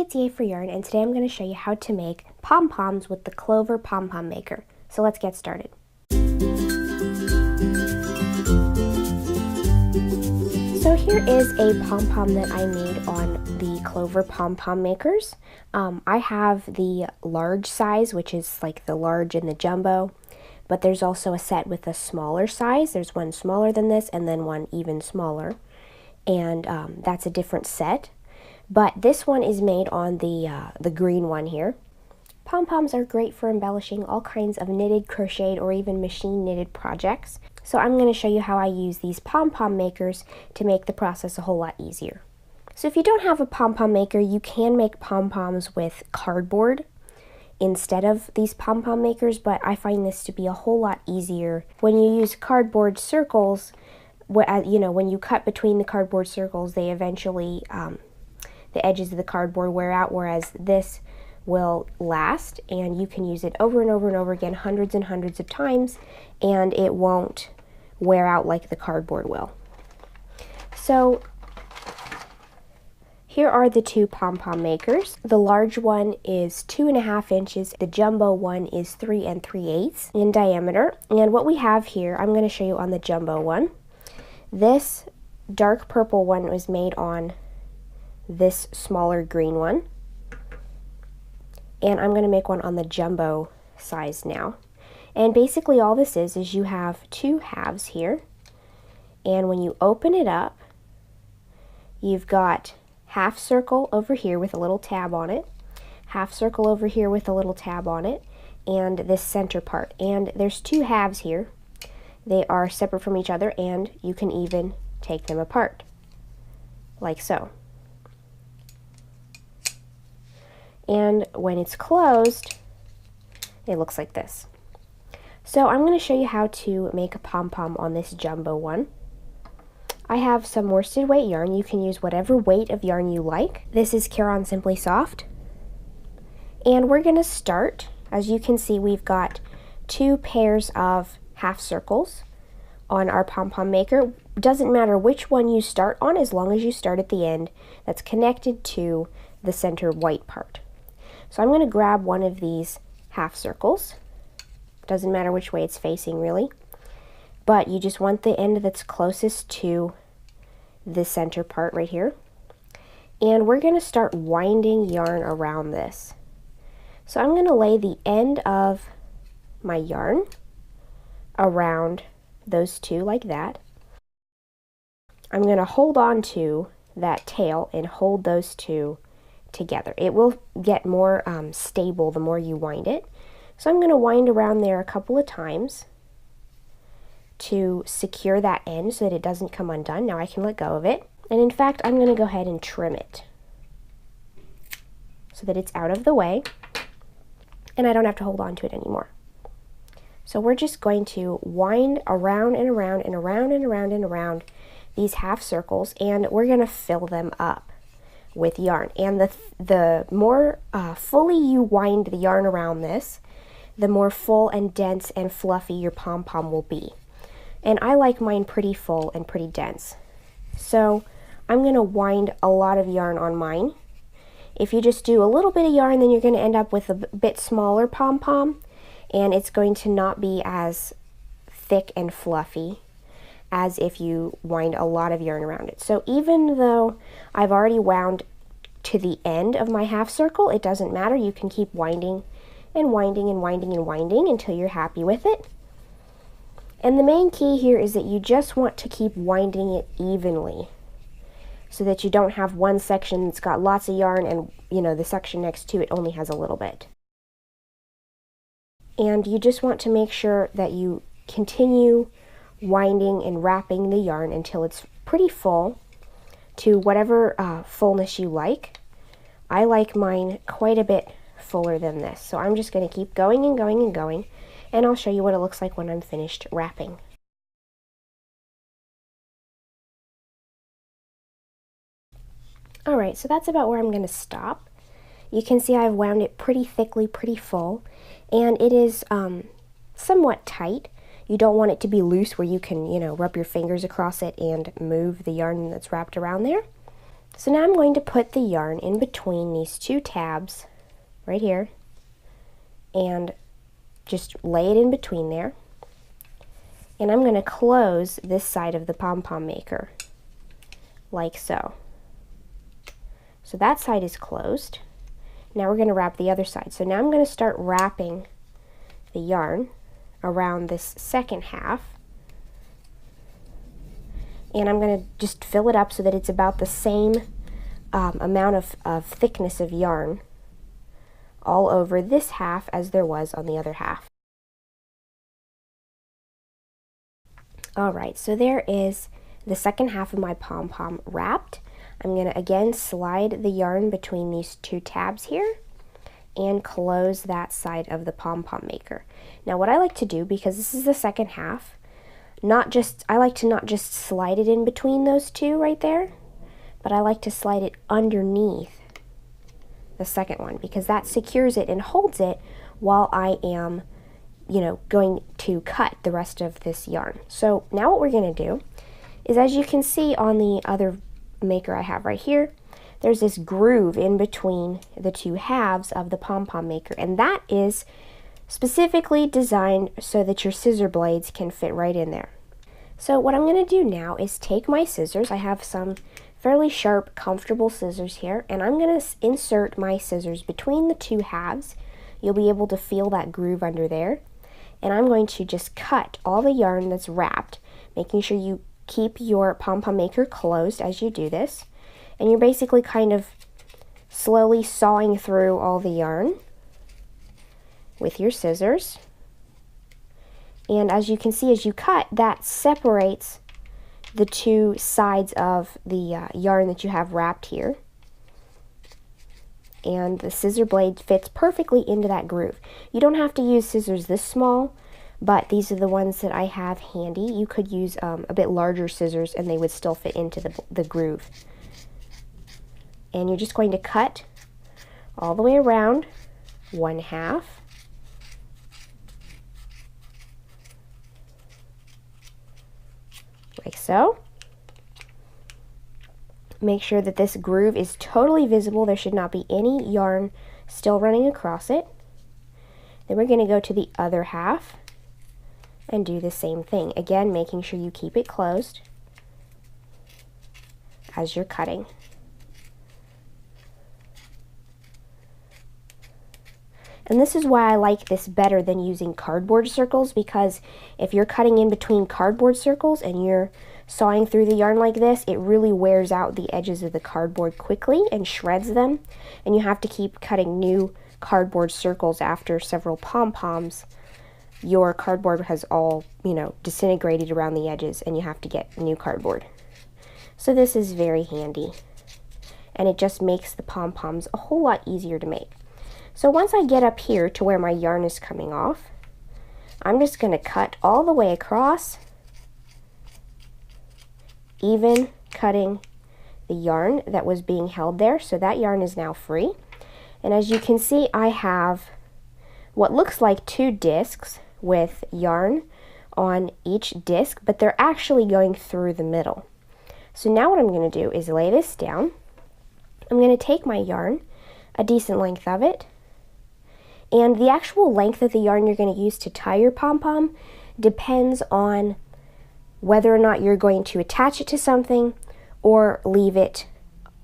Hey, it's Yay for Yarn, and today I'm going to show you how to make pom-poms with the Clover Pom Pom Maker. So let's get started. So here is a pom-pom that I made on the Clover Pom Pom Makers. I have the large size, which is like the large and the jumbo, but there's also a set with a smaller size. There's one smaller than this and then one even smaller, and that's a different set. But this one is made on the green one here. Pom-poms are great for embellishing all kinds of knitted, crocheted, or even machine knitted projects. So I'm going to show you how I use these pom-pom makers to make the process a whole lot easier. So if you don't have a pom-pom maker, you can make pom-poms with cardboard instead of these pom-pom makers, but I find this to be a whole lot easier. When you use cardboard circles, when you cut between the cardboard circles, they eventually the edges of the cardboard wear out, whereas this will last, and you can use it over and over and over again, hundreds and hundreds of times, and it won't wear out like the cardboard will. So here are the two pom-pom makers. The large one is 2.5 inches. The jumbo one is 3 3/8 in diameter. And what we have here, I'm going to show you on the jumbo one. This dark purple one was made on this smaller green one, and I'm going to make one on the jumbo size now. And basically all this is you have two halves here, and when you open it up, you've got half circle over here with a little tab on it, half circle over here with a little tab on it, and this center part. And there's two halves here. They are separate from each other, and you can even take them apart like so. And when it's closed, it looks like this. So I'm going to show you how to make a pom-pom on this jumbo one. I have some worsted weight yarn. You can use whatever weight of yarn you like. This is Caron Simply Soft. And we're going to start, as you can see, we've got two pairs of half circles on our pom-pom maker. Doesn't matter which one you start on, as long as you start at the end that's connected to the center white part. So I'm going to grab one of these half circles. Doesn't matter which way it's facing really, but you just want the end that's closest to the center part right here. And we're going to start winding yarn around this. So I'm going to lay the end of my yarn around those two like that. I'm going to hold on to that tail and hold those two together. It will get more stable the more you wind it. So I'm going to wind around there a couple of times to secure that end so that it doesn't come undone. Now I can let go of it. And in fact, I'm going to go ahead and trim it so that it's out of the way and I don't have to hold on to it anymore. So we're just going to wind around and around and around and around and around these half circles, and we're going to fill them up with yarn. And the more fully you wind the yarn around this, the more full and dense and fluffy your pom-pom will be. And I like mine pretty full and pretty dense. So I'm going to wind a lot of yarn on mine. If you just do a little bit of yarn, then you're going to end up with a bit smaller pom-pom, and it's going to not be as thick and fluffy as if you wind a lot of yarn around it. So even though I've already wound to the end of my half circle, it doesn't matter. You can keep winding and winding and winding and winding until you're happy with it. And the main key here is that you just want to keep winding it evenly so that you don't have one section that's got lots of yarn and, the section next to it only has a little bit. And you just want to make sure that you continue winding and wrapping the yarn until it's pretty full to whatever fullness you like. I like mine quite a bit fuller than this, so I'm just going to keep going and going and going, and I'll show you what it looks like when I'm finished wrapping. Alright, so that's about where I'm going to stop. You can see I've wound it pretty thickly, pretty full, and it is somewhat tight. You don't want it to be loose where you can, rub your fingers across it and move the yarn that's wrapped around there. So now I'm going to put the yarn in between these two tabs right here and just lay it in between there. And I'm going to close this side of the pom-pom maker like so. So that side is closed. Now we're going to wrap the other side. So now I'm going to start wrapping the yarn around this second half. And I'm going to just fill it up so that it's about the same amount of thickness of yarn all over this half as there was on the other half. Alright, so there is the second half of my pom-pom wrapped. I'm going to again slide the yarn between these two tabs here and close that side of the pom-pom maker. Now what I like to do, because this is the second half, I like to not just slide it in between those two right there, but I like to slide it underneath the second one, because that secures it and holds it while I am, going to cut the rest of this yarn. So now what we're going to do is, as you can see on the other maker I have right here, there's this groove in between the two halves of the pom-pom maker, and that is specifically designed so that your scissor blades can fit right in there. So what I'm going to do now is take my scissors. I have some fairly sharp, comfortable scissors here, and I'm going to insert my scissors between the two halves. You'll be able to feel that groove under there. And I'm going to just cut all the yarn that's wrapped, making sure you keep your pom-pom maker closed as you do this. And you're basically kind of slowly sawing through all the yarn with your scissors. And as you can see, as you cut, that separates the two sides of the yarn that you have wrapped here. And the scissor blade fits perfectly into that groove. You don't have to use scissors this small, but these are the ones that I have handy. You could use a bit larger scissors and they would still fit into the groove. And you're just going to cut all the way around one half. Like so. Make sure that this groove is totally visible. There should not be any yarn still running across it. Then we're going to go to the other half and do the same thing. Again, making sure you keep it closed as you're cutting. And this is why I like this better than using cardboard circles, because if you're cutting in between cardboard circles and you're sawing through the yarn like this, it really wears out the edges of the cardboard quickly and shreds them, and you have to keep cutting new cardboard circles after several pom-poms. Your cardboard has all, disintegrated around the edges and you have to get new cardboard. So this is very handy, and it just makes the pom-poms a whole lot easier to make. So once I get up here to where my yarn is coming off, I'm just going to cut all the way across, even cutting the yarn that was being held there. So that yarn is now free. And as you can see, I have what looks like two discs with yarn on each disc, but they're actually going through the middle. So now what I'm going to do is lay this down. I'm going to take my yarn, a decent length of it, and the actual length of the yarn you're going to use to tie your pom-pom depends on whether or not you're going to attach it to something or leave it,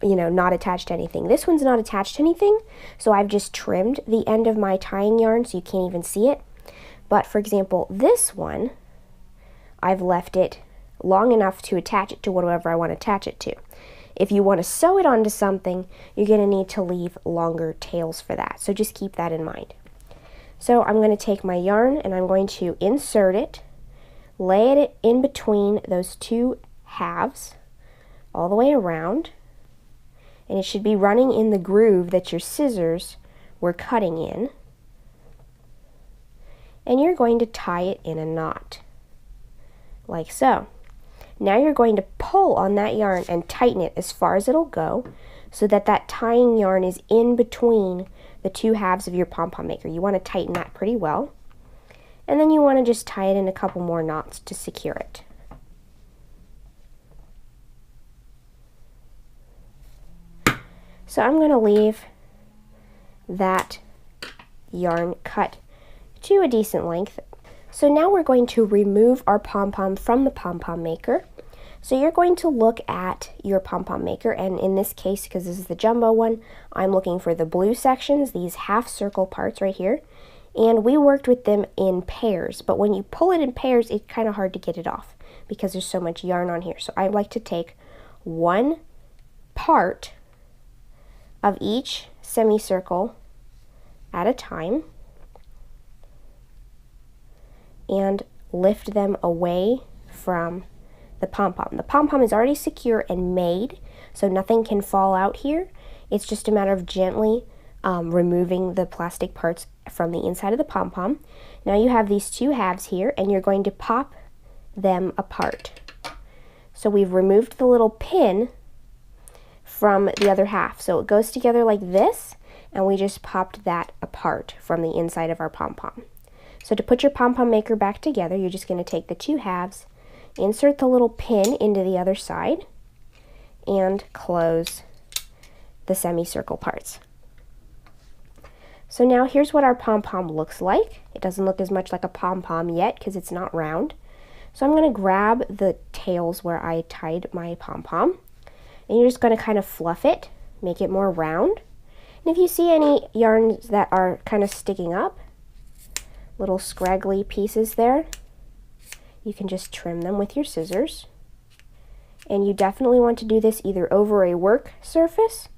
not attached to anything. This one's not attached to anything, so I've just trimmed the end of my tying yarn so you can't even see it. But for example, this one, I've left it long enough to attach it to whatever I want to attach it to. If you want to sew it onto something, you're going to need to leave longer tails for that. So just keep that in mind. So I'm going to take my yarn and I'm going to insert it, lay it in between those two halves all the way around. And it should be running in the groove that your scissors were cutting in. And you're going to tie it in a knot, like so. Now you're going to pull on that yarn and tighten it as far as it'll go so that that tying yarn is in between the two halves of your pom-pom maker. You want to tighten that pretty well. And then you want to just tie it in a couple more knots to secure it. So I'm going to leave that yarn cut to a decent length. So now we're going to remove our pom-pom from the pom-pom maker. So you're going to look at your pom-pom maker, and in this case, because this is the jumbo one, I'm looking for the blue sections, these half circle parts right here. And we worked with them in pairs, but when you pull it in pairs, it's kind of hard to get it off because there's so much yarn on here. So I like to take one part of each semicircle at a time and lift them away from the pom-pom. The pom-pom is already secure and made, so nothing can fall out here. It's just a matter of gently removing the plastic parts from the inside of the pom-pom. Now you have these two halves here, and you're going to pop them apart. So we've removed the little pin from the other half. So it goes together like this, and we just popped that apart from the inside of our pom-pom. So to put your pom-pom maker back together, you're just going to take the two halves, insert the little pin into the other side, and close the semicircle parts. So now here's what our pom-pom looks like. It doesn't look as much like a pom-pom yet because it's not round. So I'm going to grab the tails where I tied my pom-pom, and you're just going to kind of fluff it, make it more round. And if you see any yarns that are kind of sticking up, little scraggly pieces there, you can just trim them with your scissors. And you definitely want to do this either over a work surface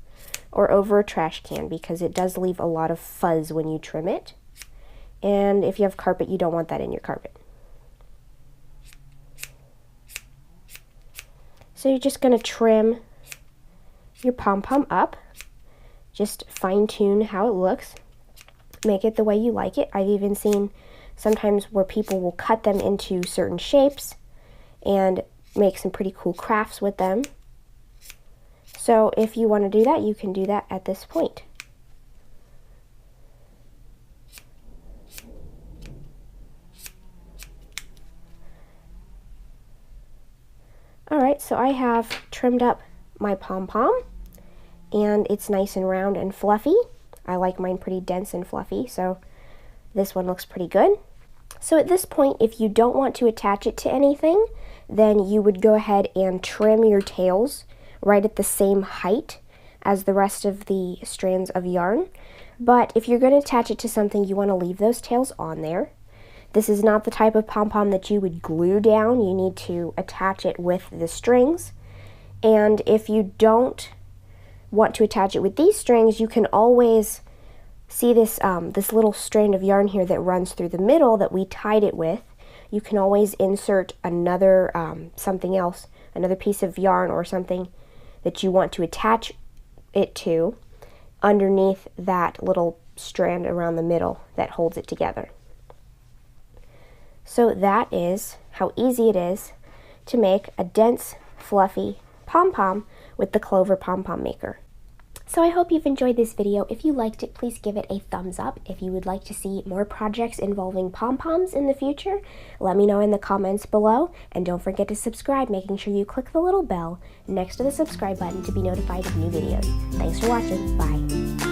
or over a trash can, because it does leave a lot of fuzz when you trim it. And if you have carpet, you don't want that in your carpet. So you're just going to trim your pom-pom up. Just fine-tune how it looks. Make it the way you like it. I've even seen sometimes where people will cut them into certain shapes and make some pretty cool crafts with them. So if you want to do that, you can do that at this point. Alright, so I have trimmed up my pom-pom, and it's nice and round and fluffy. I like mine pretty dense and fluffy, so this one looks pretty good. So at this point, if you don't want to attach it to anything, then you would go ahead and trim your tails right at the same height as the rest of the strands of yarn. But if you're going to attach it to something, you want to leave those tails on there. This is not the type of pom-pom that you would glue down. You need to attach it with the strings. And if you don't want to attach it with these strings, you can always see this this little strand of yarn here that runs through the middle that we tied it with. You can always insert another something else, another piece of yarn or something that you want to attach it to underneath that little strand around the middle that holds it together. So that is how easy it is to make a dense, fluffy pom-pom with the Clover Pom Pom Maker. So I hope you've enjoyed this video. If you liked it, please give it a thumbs up. If you would like to see more projects involving pom-poms in the future, let me know in the comments below. And don't forget to subscribe, making sure you click the little bell next to the subscribe button to be notified of new videos. Thanks for watching. Bye.